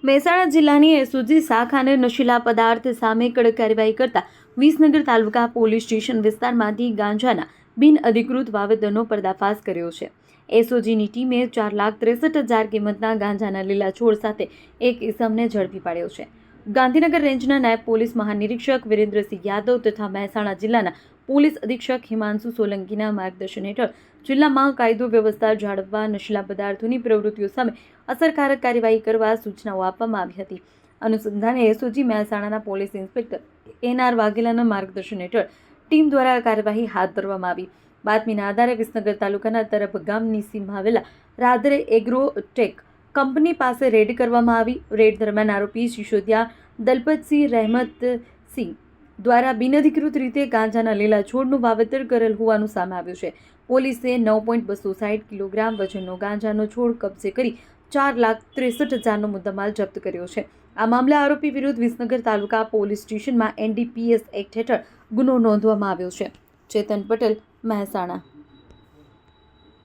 મહેસાણા જિલ્લાની એસઓજી શાખાને નશીલા પદાર્થ સામે કડક કાર્યવાહી કરતા વિસનગર તાલુકા પોલીસ સ્ટેશન વિસ્તારમાંથી ગાંજાના બિનઅધિકૃત વાવેતરનો પર્દાફાશ કર્યો છે. એસઓજીની ટીમે 4,63,000 કિંમતના ગાંજાના લીલા છોડ સાથે એક ઇસમને ઝડપી પાડ્યો છે. ગાંધીનગર રેન્જના નાયબ પોલીસ મહાનિરીક્ષક વિરેન્દ્રસિંહ યાદવ તથા મહેસાણા જિલ્લાના પોલીસ અધિક્ષક હિમાંશુ સોલંકીના માર્ગદર્શન હેઠળ જિલ્લામાં કાયદો વ્યવસ્થા જાળવવા નશીલા પદાર્થોની પ્રવૃત્તિઓ સામે અસરકારક કાર્યવાહી કરવા સૂચનાઓ આપવામાં આવી હતી. અનુસંધાને એસઓજી મહેસાણાના પોલીસ ઇન્સ્પેક્ટર એનઆર વાઘેલાના માર્ગદર્શન હેઠળ ટીમ દ્વારા કાર્યવાહી હાથ ધરવામાં આવી. બાતમીના આધારે વિસનગર તાલુકાના તરફ ગામની સીમમાં આવેલા રાધરે એગ્રોટેક કંપની પાસે રેડ કરવામાં આવી. રેડ દરમિયાન આરોપી સિસોદિયા દલપતસિંહ રહેમતસિંહ દ્વારા બિનઅધિકૃત રીતે ગાંજાના લીલા છોડનું વાવેતર કરેલ હોવાનું સામે આવ્યું છે. પોલીસે 9.260 કિલોગ્રામ વજનનો ગાંજાનો છોડ કબજે કરી 4,63,000નો મુદ્દામાલ જપ્ત કર્યો છે. આ મામલે આરોપી વિરુદ્ધ વિસનગર તાલુકા પોલીસ સ્ટેશનમાં NDPS એક્ટ હેઠળ ગુનો નોંધવામાં આવ્યો છે. ચેતન પટેલ, મહેસાણા.